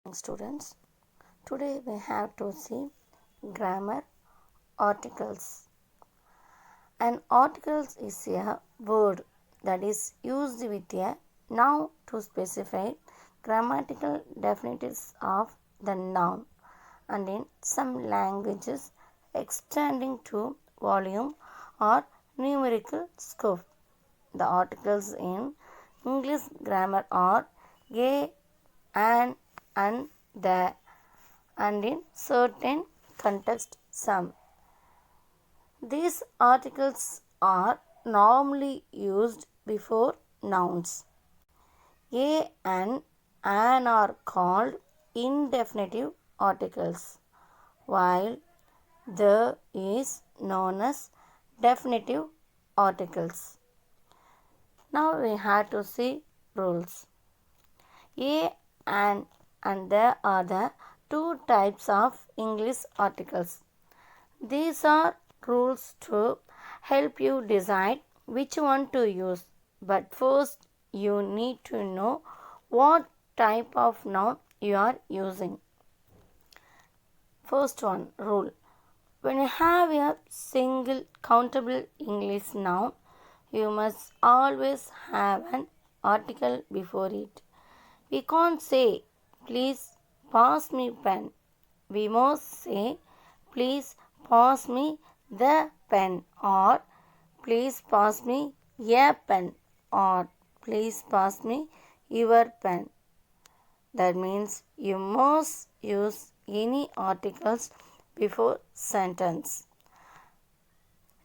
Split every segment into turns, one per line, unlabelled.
Students, today we have to see grammar articles. An article is a word that is used with a noun to specify grammatical definitions of the noun, and in some languages extending to volume or numerical scope. The articles in English grammar are a, an, and the, and in certain contexts some. These articles are normally used before nouns. A and an are called indefinitive articles, while the is known as definitive articles. Now we have to see rules. A and there are the two types of English articles. These are rules to help you decide which one to use. But first you need to know what type of noun you are using. First one, rule. When you have a single countable English noun, you must always have an article before it. We can't say, please pass me pen. We must say, please pass me the pen, or please pass me a pen, or please pass me your pen. That means you must use any articles before sentence.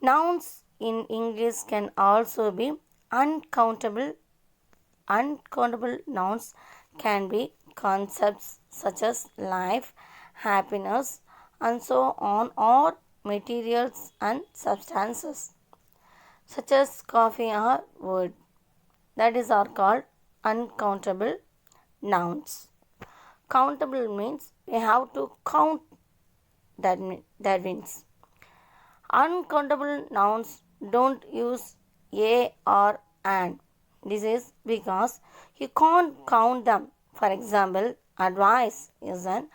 Nouns in English can also be uncountable. Uncountable nouns can be concepts such as life, happiness, and so on, or materials and substances such as coffee or wood. That is are called uncountable nouns. Countable means we have to count. That means uncountable nouns don't use a or an. This is because you can't count them. For example, advice is an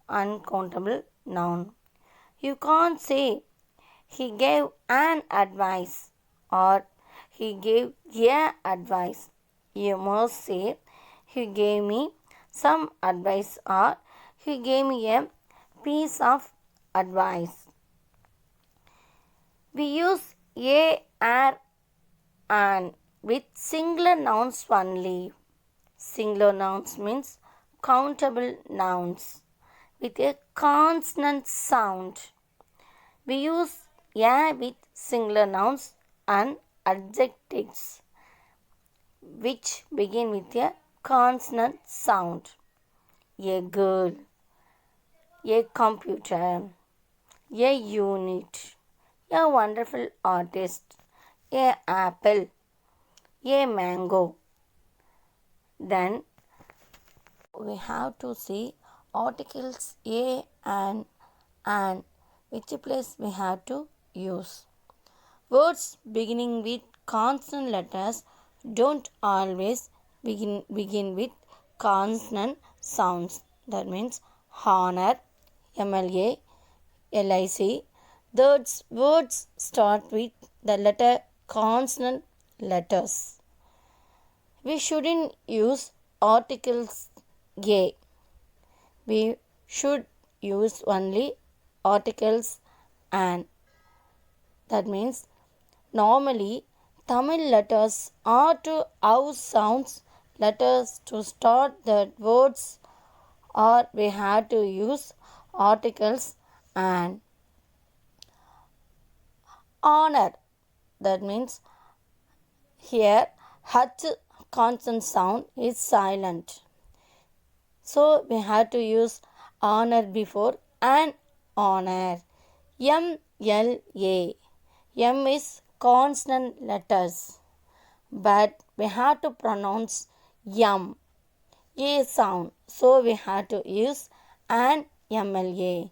uncountable noun. You can't say he gave an advice or he gave a advice. You must say he gave me some advice or he gave me a piece of advice. We use a, an with singular nouns only. Singular nouns means countable nouns with a consonant sound. We use a with singular nouns and adjectives which begin with a consonant sound. A girl, a computer, a unit, a wonderful artist, a apple, a mango. Then we have to see articles a and which place we have to use. Words beginning with consonant letters don't always begin with consonant sounds. That means honor, MLA, LIC. Those words start with the letter consonant letters. We shouldn't use articles a. We should use only articles and. That means normally Tamil letters are to have sounds letters to start the words, or we have to use articles and. Honor. That means here H consonant sound is silent. So we have to use honor before and honor. MLA. M is consonant letters, but we have to pronounce M. A sound. So we have to use an MLA.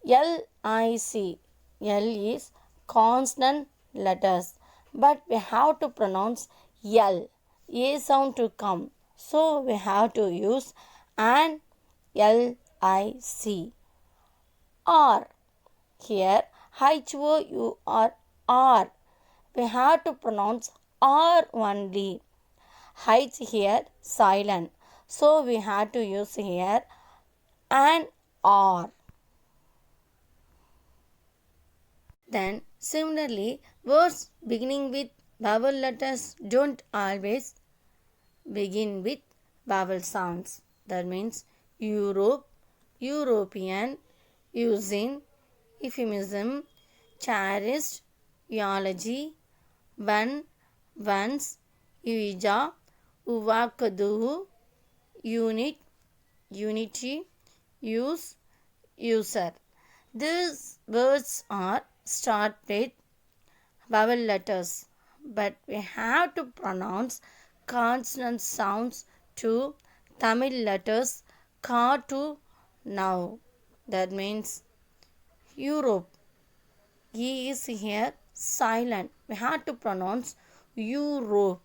LIC. L is consonant letters, but we have to pronounce L. A sound to come. So we have to use an L-I-C. R. Here H-O-U-R, R. We have to pronounce R only. H here silent. So we have to use here an R. Then similarly, words beginning with vowel letters don't always begin with vowel sounds. That means Europe, European, using, euphemism, cherished, eulogy, one, once, uija, uvakaduhu, unit, unity, use, user. These words are start with vowel letters, but we have to pronounce consonant sounds to Tamil letters ka to now. That means Europe. E is here silent. We have to pronounce Europe.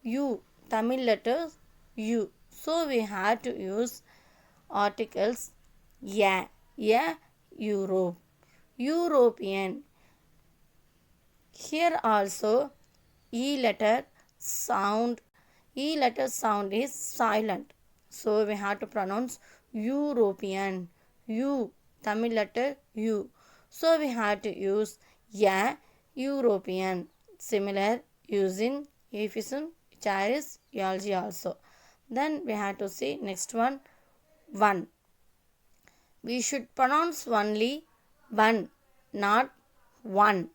U. Tamil letters U. So we have to use articles yeah. Yeah. Europe. European. Here also E letter sound is silent. So we have to pronounce European. U. Tamil letter U. So we have to use yeah, European. Similar using euphemism, charis, eulogy also. Then we have to see next one. We should pronounce only one, not one.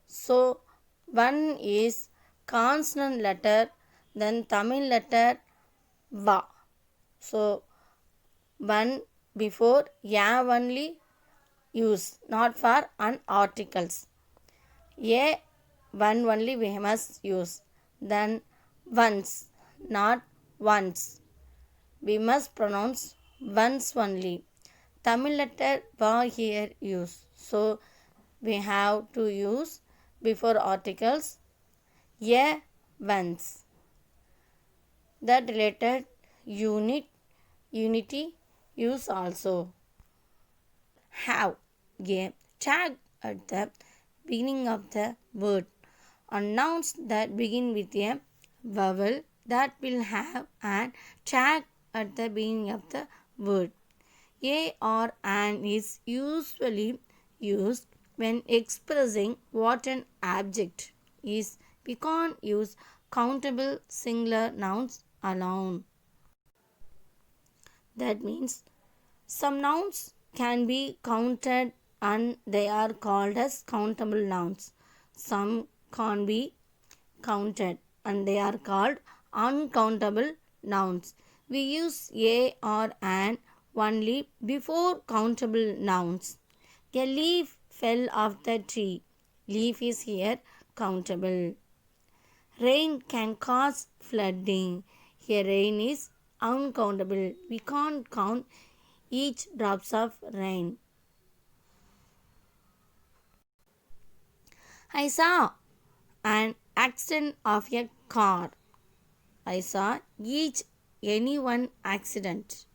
So, one is consonant letter, then Tamil letter va. So, one before ya only use, not for an articles. A one only we must use. Then once, not once. We must pronounce once only. Tamil letter va here use. So, we have to use before articles a once. That related unity use also. Have a tag at the beginning of the word. On nouns that begin with a vowel that will have an tag at the beginning of the word. A or an is usually used when expressing what an object is. We can't use countable singular nouns alone. That means some nouns can be counted and they are called as countable nouns. Some can't be counted and they are called uncountable nouns. We use a or an only before countable nouns. A leaf fell off the tree. Leaf is here countable. Rain can cause flooding. Here rain is uncountable. We can't count each drops of rain. I saw an accident of a car. I saw any one accident.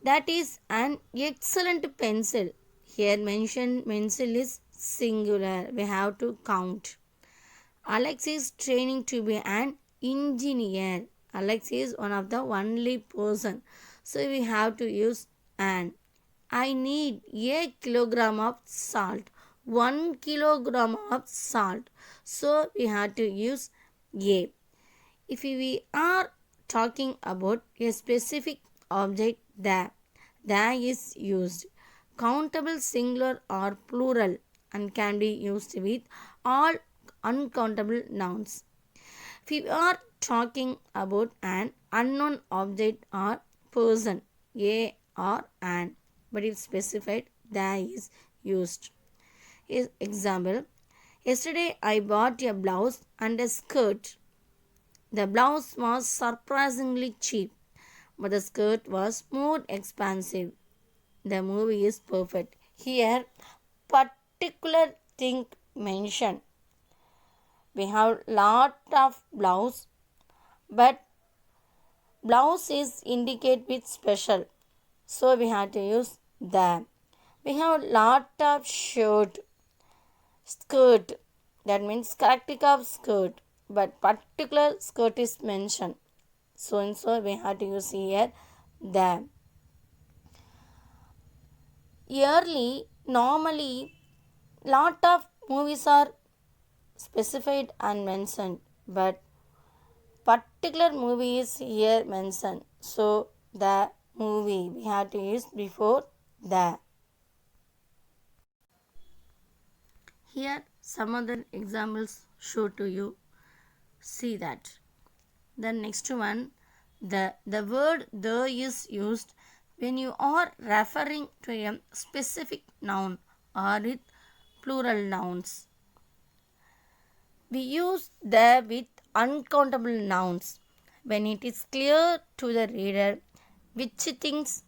That is an excellent pencil. Here mentioned pencil is singular. We have to count. Alex is training to be an engineer. Alex is one of the only person. So we have to use an. I need a kilogram of salt. 1 kilogram of salt. So we have to use a. If we are talking about a specific object, the is used. Countable singular or plural and can be used with all uncountable nouns. If we are talking about an unknown object or person, a or an, but if specified, the is used. Example, yesterday I bought a blouse and a skirt. The blouse was surprisingly cheap, but the skirt was more expensive. The movie is perfect. Here, particular thing mentioned. We have lot of blouse, but Blouse is indicate with special. So we have to use the. We have lot of shirt, skirt. That means characteristic of skirt. But particular skirt is mentioned. So and so we have to use here the. Yearly, normally, lot of movies are specified and mentioned, but particular movie is here mentioned. So the movie we have to use before the. Here some other examples show to you. See that. The next one, the word the is used when you are referring to a specific noun or with plural nouns. We use the with uncountable nouns when it is clear to the reader which things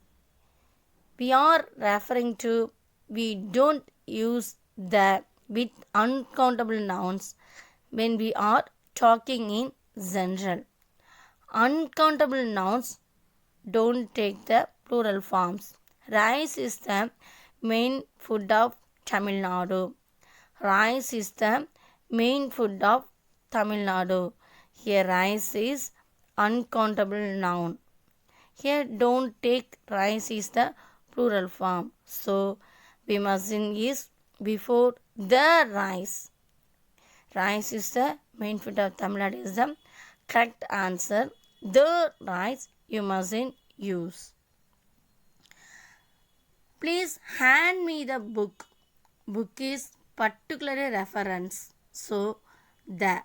we are referring to. We don't use the with uncountable nouns when we are talking in general. Uncountable nouns don't take the plural forms. Rice is the main food of Tamil Nadu. Rice is the main food of Tamil Nadu. Here rice is uncountable noun. Here don't take rice is the plural form. So we must use before the rice. Rice is the main food of Tamil Nadu is the correct answer. The rice you mustn't use. Please hand me the book. Book is particularly reference. So the.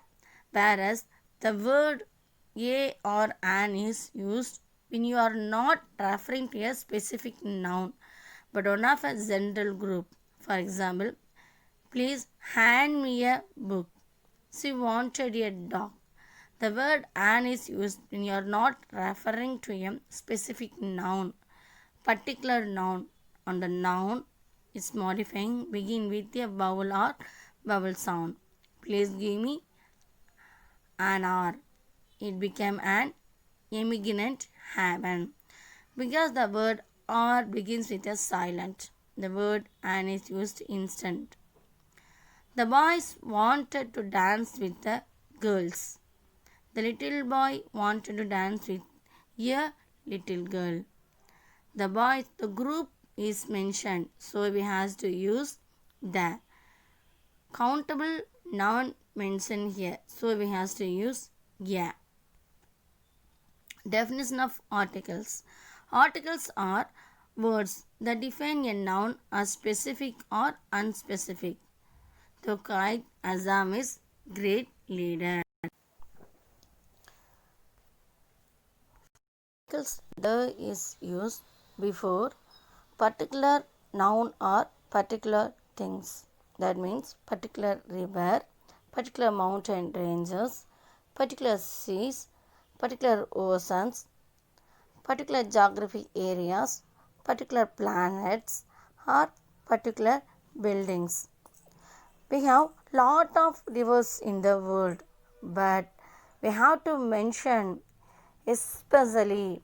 Whereas the word a or an is used when you are not referring to a specific noun but one of a general group. For example, please hand me a book. She wanted a dog. The word an is used when you are not referring to a specific noun, particular noun, and the noun is modifying begin with a vowel or vowel sound. Please give me an R. It became an immigrant heaven because the word or begins with a silent. The word an is used instant. The boys wanted to dance with the girls. The little boy wanted to dance with a little girl. The group is mentioned, so we have to use the. Countable noun mentioned here, so we have to use yeah. Definition of articles. Articles are words that define a noun as specific or unspecific. The Qaid Azam is great leader. Articles the is used before particular noun or particular things. That means particular river, particular mountain ranges, particular seas, particular oceans, particular geographic areas, particular planets, or particular buildings. We have lot of rivers in the world, but we have to mention especially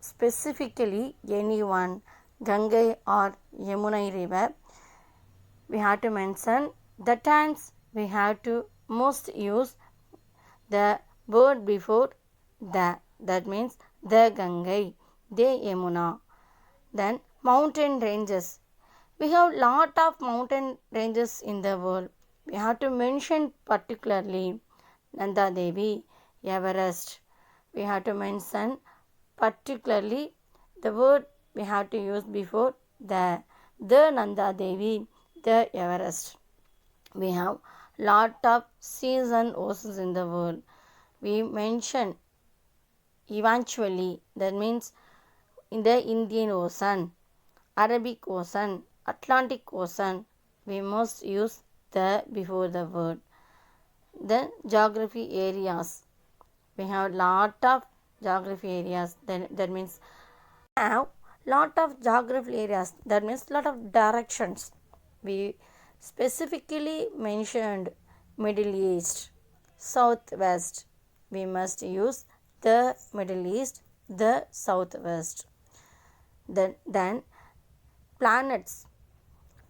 specifically anyone Gangai or Yamuna river. We have to mention the times we have to most use the word before the. That means the Gangai, the Yamuna. Then mountain ranges. We have lot of mountain ranges in the world. We have to mention particularly Nanda Devi, Everest. We have to mention particularly the word we have to use before the Nanda Devi, the Everest. We have lot of seas and oceans in the world. We mention eventually, that means in the Indian Ocean, Arabic Ocean, Atlantic Ocean, we must use the before the word. Then geography areas. We have lot of geography areas. Then that means have lot of geography areas. That means lot of directions. We specifically mentioned Middle East, Southwest. We must use the Middle East the southwest. Then planets.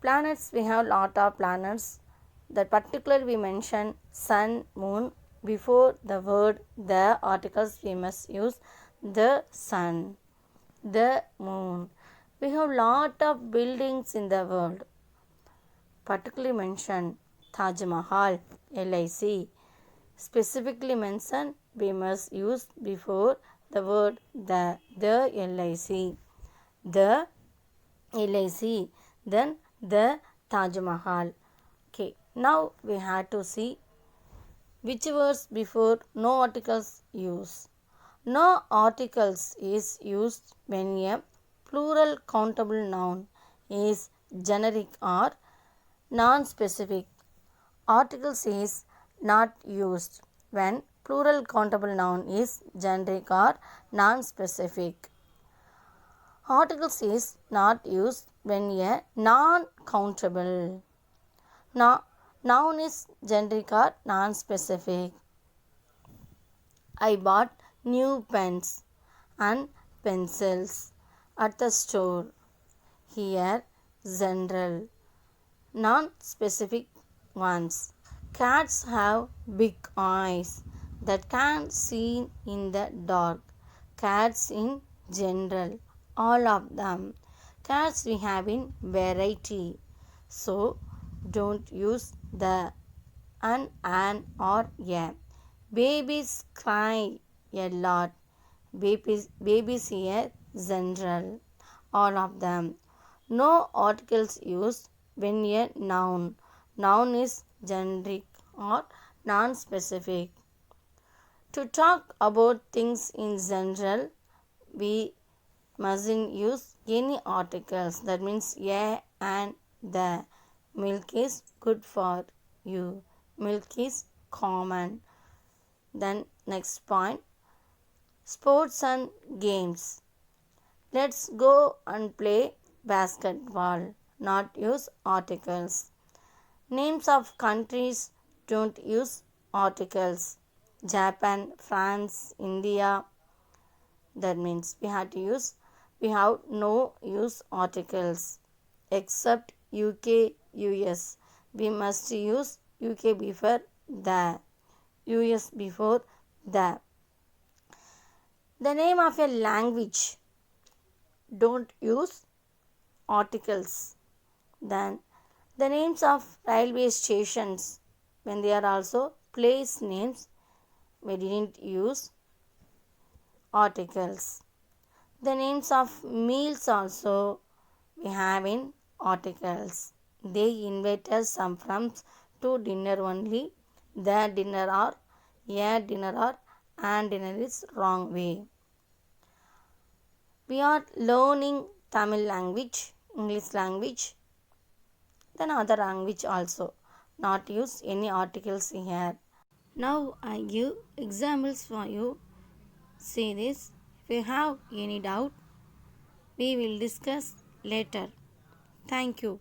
Planets, we have lot of planets. That particular we mention sun, moon. Before the word, the articles we must use the sun, the moon. We have lot of buildings in the world. Particularly mention Taj Mahal, LIC. Specifically mention we must use before the word the LIC. The LIC. Then the Taj Mahal. Okay, now we have to see which words before no articles use. No articles is used when a plural countable noun is generic or non-specific. Articles is not used when plural countable noun is generic or non-specific. Articles is not used when a non-countable noun is generic or non-specific. I bought new pens and pencils at the store. Here, general. Non-specific ones. Cats have big eyes that can see in the dark. Cats in general. All of them. Cats we have in variety. So, don't use the an or a. Babies cry a lot. Babies here general. All of them. No articles used when a noun is generic or non-specific. To talk about things in general, we mustn't use any articles. That means a and the. Milk is good for you. Milk is common. Then next point, sports and games. Let's go and play basketball. Not use articles. Names of countries, don't use articles. Japan, France, India. That means we have no use articles except UK, US. We must use UK before the, US before the. The name of a language, don't use articles. Then the names of railway stations, when they are also place names, we didn't use articles. The names of meals also we have in articles. They invited some friends to dinner only. The dinner or a dinner or and dinner is wrong way. We are learning Tamil language, English language, then other language also. Not use any articles here. Now I give examples for you. See this. If you have any doubt, we will discuss later. Thank you.